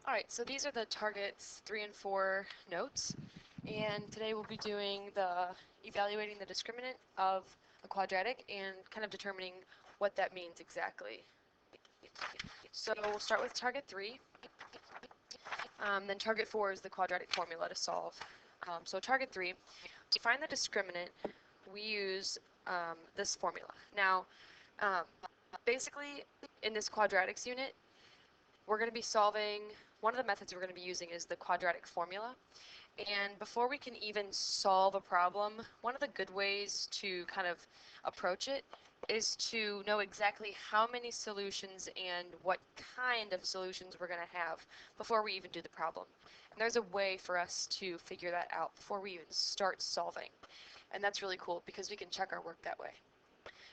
Alright, so these are the targets 3 and 4 notes, and today we'll be doing the evaluating the discriminant of a quadratic and kind of determining what that means exactly. So we'll start with target 3, then target 4 is the quadratic formula to solve. So target 3, to find the discriminant, we use this formula. Now, basically, in this quadratics unit, we're going to be solving, one of the methods we're going to be using is the quadratic formula. And before we can even solve a problem, one of the good ways to kind of approach it is to know exactly how many solutions and what kind of solutions we're going to have before we even do the problem. And there's a way for us to figure that out before we even start solving. And that's really cool because we can check our work that way.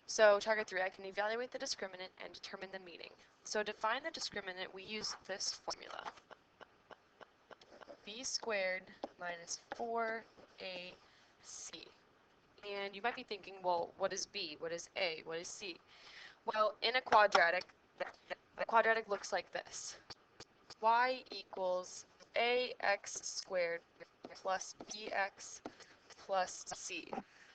So target 3, I can evaluate the discriminant and determine the meaning. So to find the discriminant, we use this formula. B squared minus 4AC. And you might be thinking, well, what is B? What is A? What is C? Well, in a quadratic, the quadratic looks like this. Y equals AX squared plus BX plus C.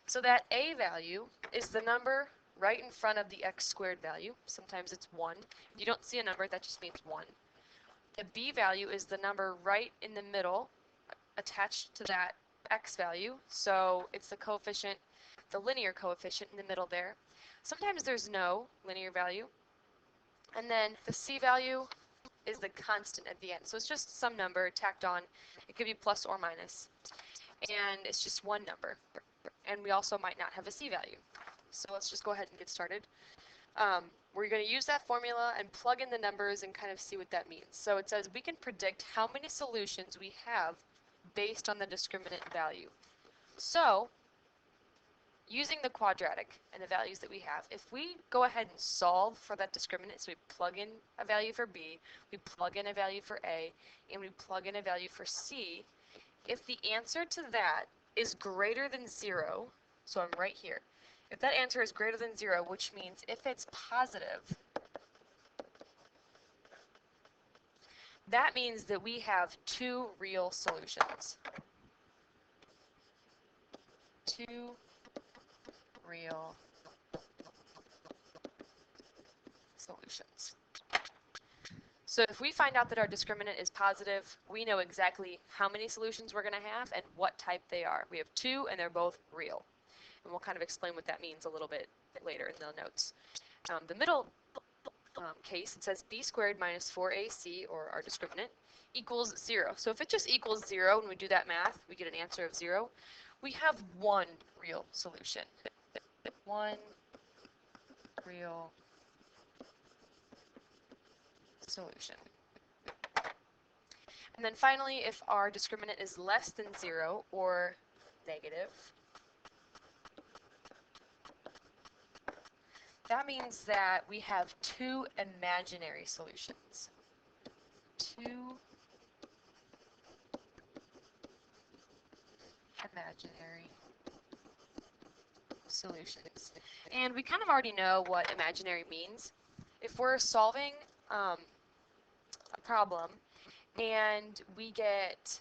So that A value is the number right in front of the x squared value. Sometimes it's 1. If you don't see a number, that just means 1. The B value is the number right in the middle attached to that x value. So it's the coefficient, the linear coefficient in the middle there. Sometimes there's no linear value. And then the C value is the constant at the end. So it's just some number tacked on. It could be plus or minus. And it's just one number. And we also might not have a C value. So let's just go ahead and get started. We're going to use that formula and plug in the numbers and kind of see what that means. So it says we can predict how many solutions we have based on the discriminant value. So using the quadratic and the values that we have, if we go ahead and solve for that discriminant, so we plug in a value for B, we plug in a value for A, and we plug in a value for C, if the answer to that is greater than 0, so I'm right here, if that answer is greater than 0, which means if it's positive, that means that we have 2 real solutions. 2 real solutions. So if we find out that our discriminant is positive, we know exactly how many solutions we're going to have and what type they are. We have 2 and they're both real. And we'll kind of explain what that means a little bit later in the notes. The middle case, it says b squared minus 4ac, or our discriminant, equals 0. So if it just equals 0 when we do that math, we get an answer of 0. We have one real solution. One real solution. And then finally, if our discriminant is less than 0 or negative, that means that we have 2 imaginary solutions. 2 imaginary solutions. And we kind of already know what imaginary means. If we're solving a problem and we get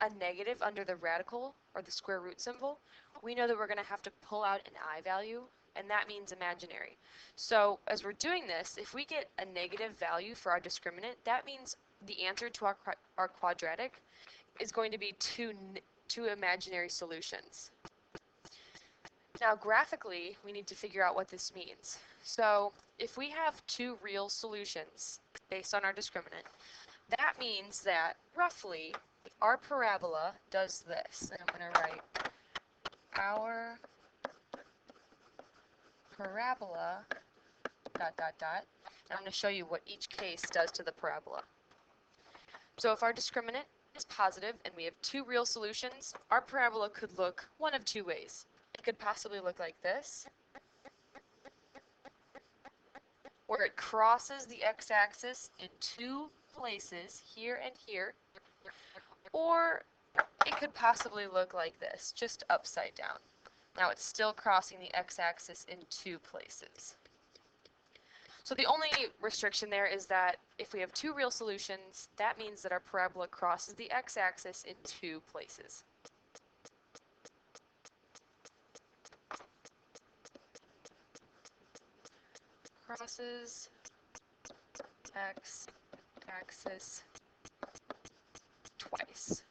a negative under the radical or the square root symbol, we know that we're going to have to pull out an I value, and that means imaginary. So as we're doing this, if we get a negative value for our discriminant, that means the answer to our quadratic is going to be two imaginary solutions. Now graphically, we need to figure out what this means. So if we have 2 real solutions based on our discriminant, that means that roughly our parabola does this. And I'm going to write our parabola ... And I'm going to show you what each case does to the parabola. So if our discriminant is positive and we have 2 real solutions, our parabola could look one of 2 ways. It could possibly look like this, where it crosses the x-axis in 2 places, here and here, or it could possibly look like this, just upside down. Now it's still crossing the x-axis in 2 places. So the only restriction there is that if we have two real solutions, that means that our parabola crosses the x-axis in two places. Crosses x-axis twice.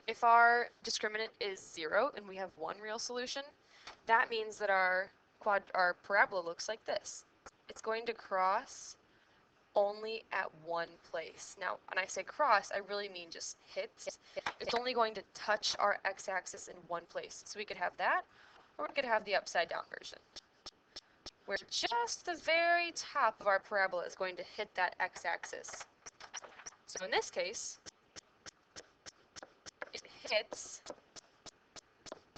If our discriminant is 0 and we have one real solution, that means that our parabola looks like this. It's going to cross only at one place. Now, when I say cross, I really mean just hits. It's only going to touch our x-axis in one place. So we could have that, or we could have the upside down version, where just the very top of our parabola is going to hit that x-axis. So in this case, it hits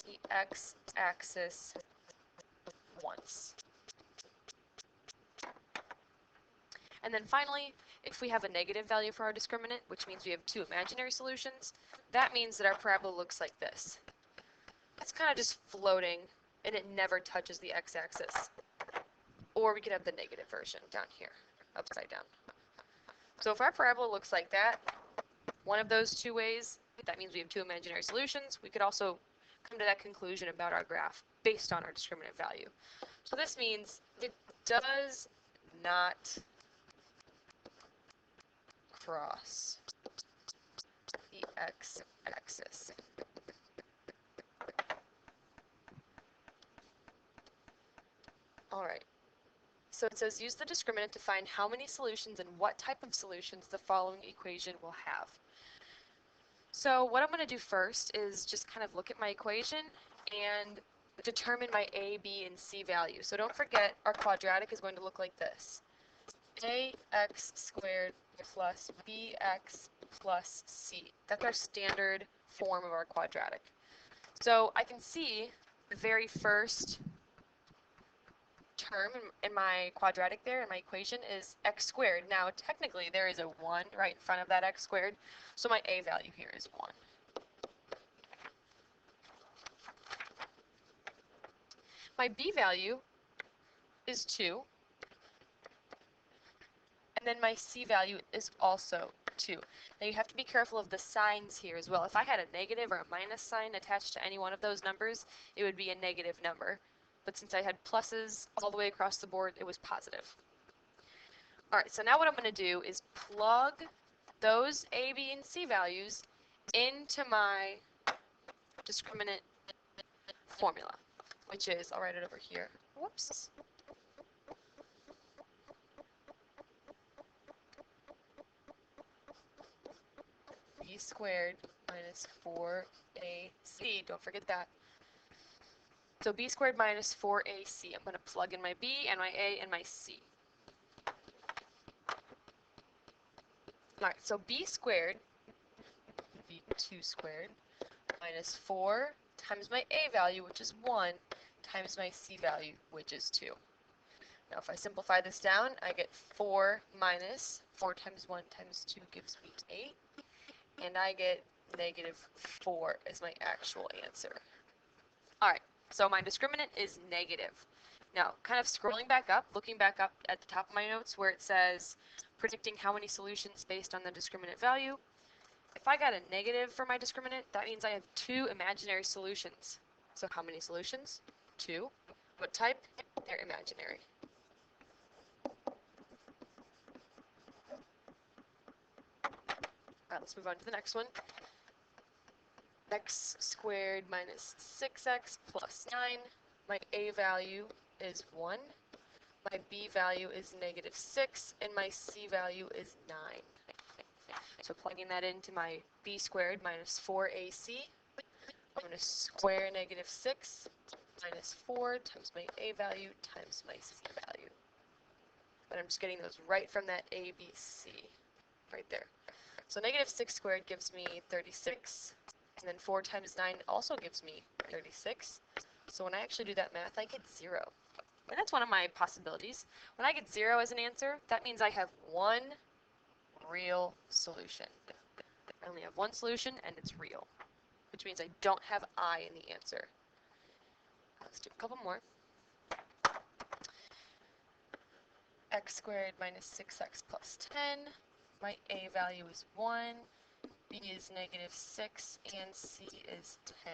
the x-axis once. And then finally, if we have a negative value for our discriminant, which means we have two imaginary solutions, that means that our parabola looks like this. It's kind of just floating, and it never touches the x-axis. Or we could have the negative version down here, upside down. So if our parabola looks like that, one of those two ways, that means we have two imaginary solutions. We could also come to that conclusion about our graph based on our discriminant value. So this means it does not cross the x-axis. All right. So it says use the discriminant to find how many solutions and what type of solutions the following equation will have. So what I'm going to do first is just kind of look at my equation and determine my a, b, and c value. So don't forget our quadratic is going to look like this. Ax squared plus bx plus c. That's our standard form of our quadratic. So I can see the very first term in my quadratic there, in my equation, is x squared. Now, technically, there is a 1 right in front of that x squared, so my a value here is 1. My b value is 2, and then my c value is also 2. Now, you have to be careful of the signs here as well. If I had a negative or a minus sign attached to any one of those numbers, it would be a negative number. But since I had pluses all the way across the board, it was positive. All right, so now what I'm going to do is plug those a, b, and c values into my discriminant formula, which is, I'll write it over here. Whoops. B squared minus 4ac. Don't forget that. So b squared minus 4ac. I'm going to plug in my b and my a and my c. All right, so b squared, b2 squared, minus 4 times my a value, which is 1, times my c value, which is 2. Now if I simplify this down, I get 4 minus 4 times 1 times 2 gives me 8, and I get negative 4 as my actual answer. All right, so my discriminant is negative. Now, kind of scrolling back up, looking back up at the top of my notes where it says predicting how many solutions based on the discriminant value. If I got a negative for my discriminant, that means I have two imaginary solutions. So how many solutions? 2. What type? They're imaginary. All right, let's move on to the next one. X squared minus 6x plus 9. My a value is 1. My b value is negative 6, and my c value is 9. So plugging that into my b squared minus 4ac, I'm going to square negative 6 minus 4 times my a value times my c value. But I'm just getting those right from that a, b, c, right there. So negative 6 squared gives me 36, and then 4 times 9 also gives me 36. So when I actually do that math, I get 0. And that's one of my possibilities. When I get 0 as an answer, that means I have one real solution. I only have one solution, and it's real, which means I don't have I in the answer. Let's do a couple more. x squared minus 6x plus 10. My a value is 1, b is negative 6, and c is 10.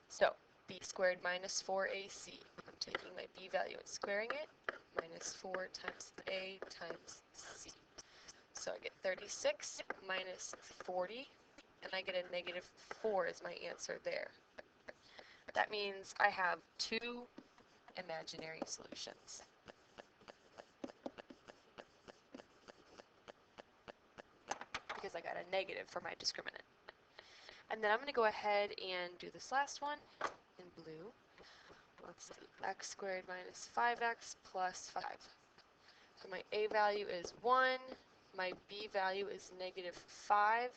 So b squared minus 4ac. I'm taking my b value and squaring it, minus 4 times a times c. So I get 36 minus 40, and I get a negative 4 as my answer there. That means I have two imaginary solutions. Because I got a negative for my discriminant. And then I'm going to go ahead and do this last one in blue. Let's see, x squared minus 5x plus 5. So my a value is 1, my b value is negative 5,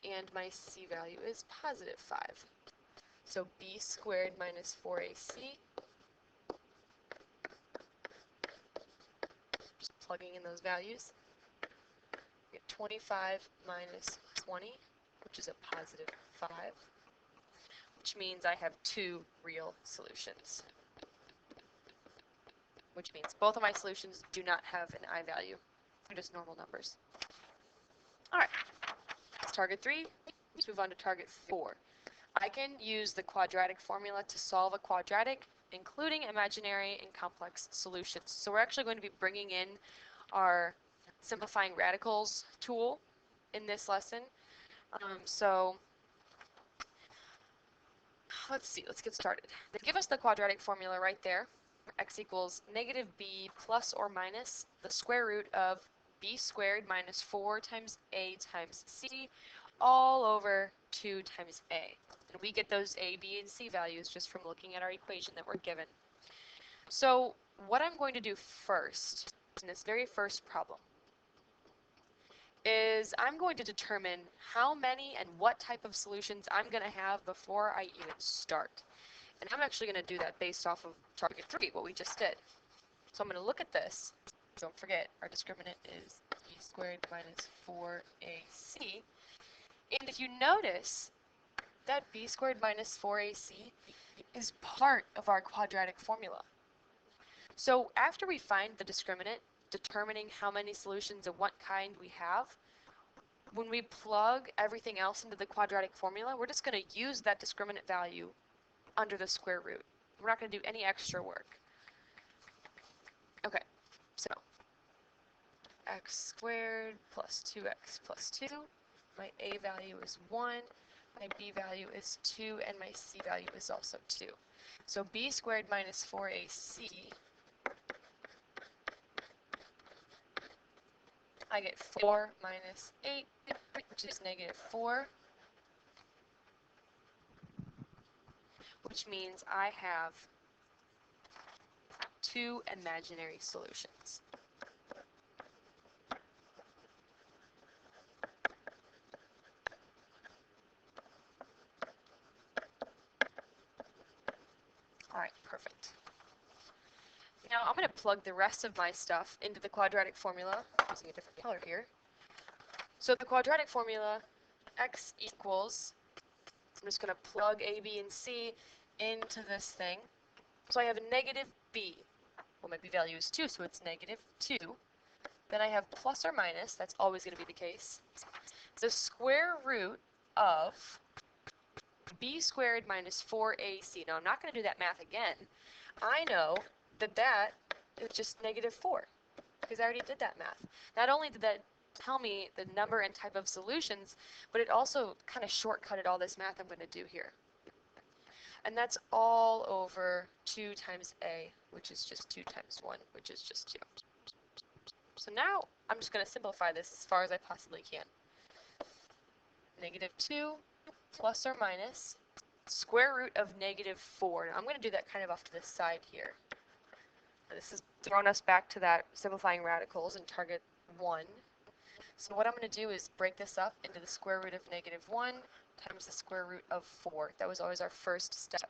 and my c value is positive 5. So b squared minus 4ac, just plugging in those values, I get 25 minus 20, which is a positive 5, which means I have two real solutions. Which means both of my solutions do not have an I value. They're just normal numbers. All right, that's target 3. Let's move on to target 4. I can use the quadratic formula to solve a quadratic, including imaginary and complex solutions. So we're actually going to be bringing in our simplifying radicals tool in this lesson. So let's see, let's get started. They give us the quadratic formula right there. X equals negative b plus or minus the square root of b squared minus 4 times a times c all over 2 times a. And we get those a, b, and c values just from looking at our equation that we're given. So what I'm going to do first, in this very first problem, is I'm going to determine how many and what type of solutions I'm going to have before I even start. And I'm actually going to do that based off of target 3, what we just did. So I'm going to look at this. Don't forget, our discriminant is b squared minus 4ac. And if you notice, that b squared minus 4ac is part of our quadratic formula. So after we find the discriminant, determining how many solutions of what kind we have, when we plug everything else into the quadratic formula, we're just going to use that discriminant value under the square root. We're not going to do any extra work. Okay, so x squared plus 2x plus 2. My a value is 1, my b value is 2, and my c value is also 2. So b squared minus 4ac, I get 4 minus 8, which is negative 4, which means I have two imaginary solutions. All right, perfect. Now I'm going to plug the rest of my stuff into the quadratic formula, using a different color here. So the quadratic formula, x equals, I'm just going to plug a, b, and c into this thing. So I have a negative b. Well, my b value is 2, so it's negative 2. Then I have plus or minus, that's always going to be the case, the square root of b squared minus 4ac. Now I'm not going to do that math again. I know that that is just negative 4, because I already did that math. Not only did that tell me the number and type of solutions, but it also kind of shortcutted all this math I'm going to do here. And that's all over 2 times a, which is just 2 times 1, which is just 2. So now I'm just going to simplify this as far as I possibly can. Negative 2 plus or minus square root of negative 4. Now I'm going to do that kind of off to the side here. Now this is throwing us back to that simplifying radicals in target 1. So what I'm going to do is break this up into the square root of negative 1 times the square root of 4. That was always our first step.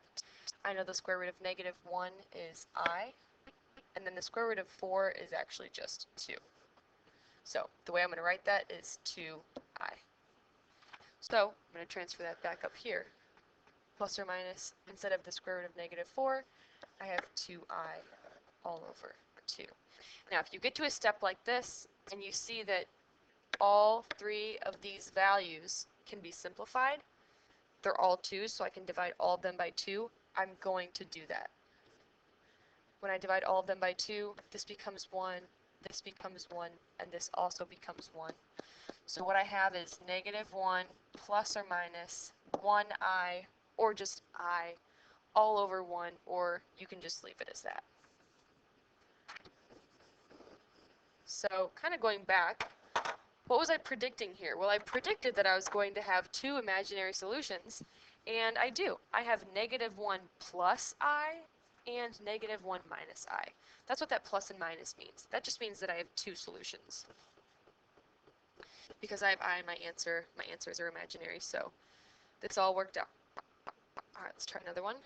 I know the square root of negative 1 is I, and then the square root of 4 is actually just 2. So the way I'm going to write that is 2i. So I'm going to transfer that back up here. Plus or minus, instead of the square root of negative 4, I have 2i all over 2. Now, if you get to a step like this and you see that all three of these values can be simplified, they're all 2s, so I can divide all of them by 2, I'm going to do that. When I divide all of them by 2, this becomes 1, this becomes 1, and this also becomes 1. So what I have is -1 plus or minus 1i, or just I, all over 1, or you can just leave it as that. So kind of going back, what was I predicting here? Well, I predicted that I was going to have 2 imaginary solutions, and I do. I have -1 plus I and -1 minus I. That's what that plus and minus means. That just means that I have 2 solutions. Because I have I in my answers are imaginary, so this all worked out. All right, let's try another one.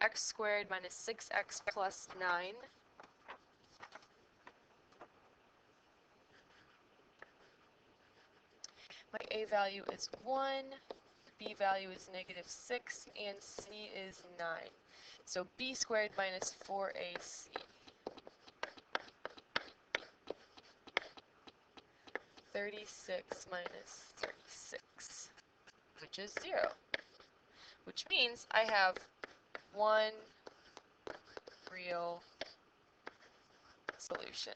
X squared minus 6x plus 9. My A value is 1, B value is -6, and C is 9. So B squared minus 4AC. 36 minus 36, which is 0. Which means I have one real solution.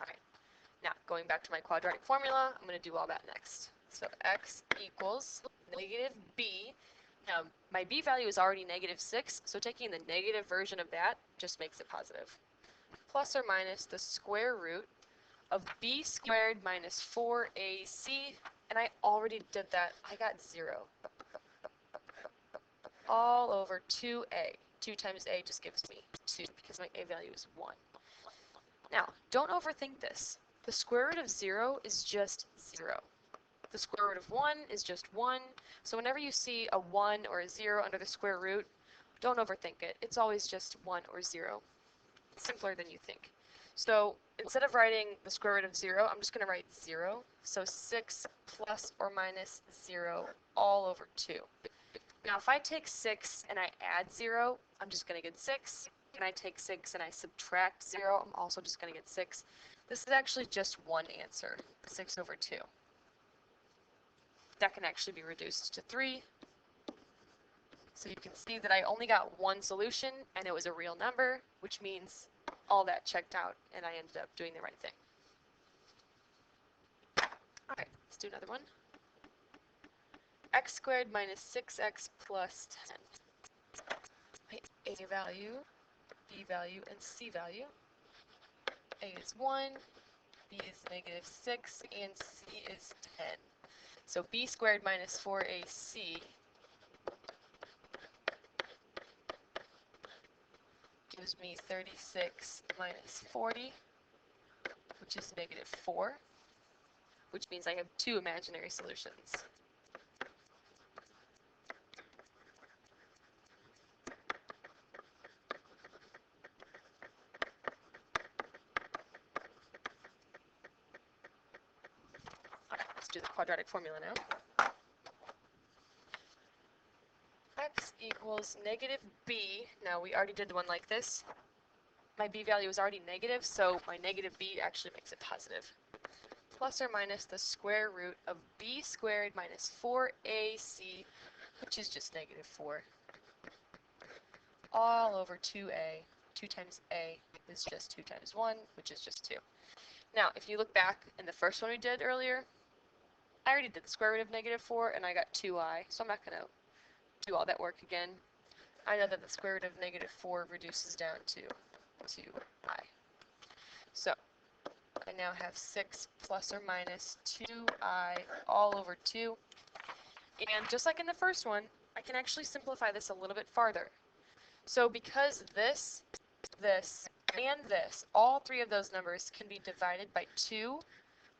Alright, now going back to my quadratic formula, I'm going to do all that next. So x equals -b. Now, my b value is already -6, so taking the negative version of that just makes it positive. Plus or minus the square root of b squared minus 4ac, and I already did that. I got 0. All over 2a. 2 times a just gives me 2 because my a value is 1. Now, don't overthink this. The square root of 0 is just 0. The square root of 1 is just 1. So whenever you see a 1 or a 0 under the square root, don't overthink it. It's always just 1 or 0. It's simpler than you think. So instead of writing the square root of 0, I'm just going to write 0. So 6 plus or minus 0 all over 2. Now if I take 6 and I add 0, I'm just going to get 6. And I take 6 and I subtract 0, I'm also just going to get 6. This is actually just one answer, 6 over 2. That can actually be reduced to 3. So you can see that I only got one solution, and it was a real number, which means all that checked out, and I ended up doing the right thing. All right, let's do another one. X squared minus 6x plus 10. My A value, B value, and C value. A is 1, B is -6, and C is 10. So B squared minus 4AC gives me 36 minus 40, which is -4, which means I have 2 imaginary solutions. Let's do the quadratic formula now. X equals -b. Now we already did the one like this. My b value is already negative, so my -b actually makes it positive. Plus or minus the square root of b squared minus 4ac, which is just -4. All over 2a. 2 times a is just 2 times 1, which is just 2. Now, if you look back in the first one we did earlier, I already did the square root of -4, and I got 2i, so I'm not going to do all that work again. I know that the square root of -4 reduces down to 2i. So, I now have 6 plus or minus 2i all over 2. And just like in the first one, I can actually simplify this a little bit farther. So because this, and this, all 3 of those numbers can be divided by 2,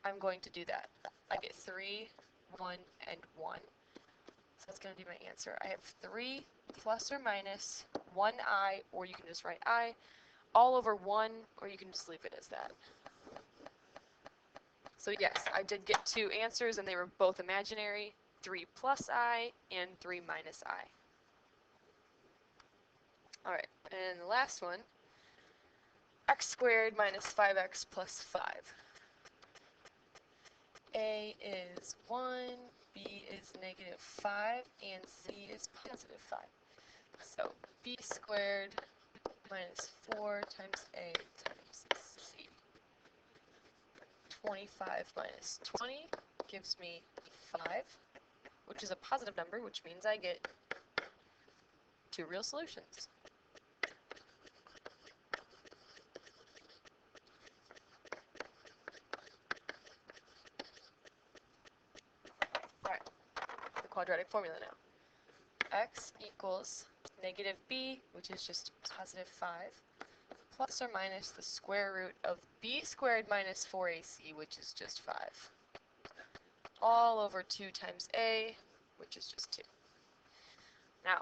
I'm going to do that. I get 3, 1, and 1. So that's going to be my answer. I have 3 plus or minus 1i, or you can just write I, all over 1, or you can just leave it as that. So yes, I did get 2 answers, and they were both imaginary, 3 plus I and 3 minus I. All right, And the last one, x squared minus 5x plus 5. A is 1, B is negative 5, and C is positive 5. So b squared minus 4 times A times C. 25 minus 20 gives me 5, which is a positive number, which means I get 2 real solutions. Alright, the quadratic formula now. X equals negative b, which is just positive 5, plus or minus the square root of b squared minus 4ac, which is just 5, all over 2 times a, which is just 2. Now,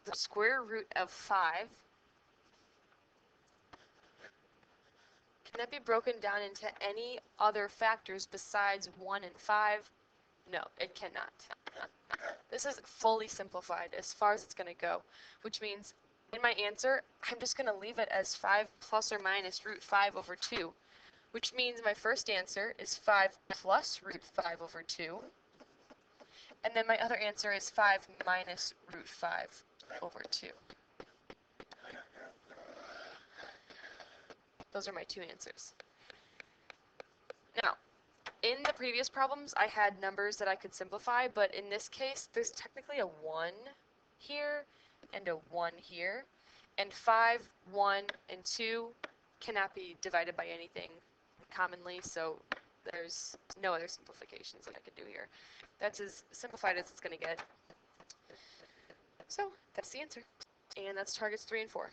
the square root of 5, can that be broken down into any other factors besides 1 and 5? No, it cannot. This is fully simplified as far as it's going to go, which means in my answer, I'm just going to leave it as 5 plus or minus root 5 over 2, which means my first answer is 5 plus root 5 over 2, and then my other answer is 5 minus root 5 over 2. Those are my two answers. Now, in the previous problems, I had numbers that I could simplify, but in this case, there's technically a 1 here and a 1 here, and 5, 1, and 2 cannot be divided by anything commonly, so there's no other simplifications that I could do here. That's as simplified as it's going to get. So that's the answer, and that's targets 3 and 4.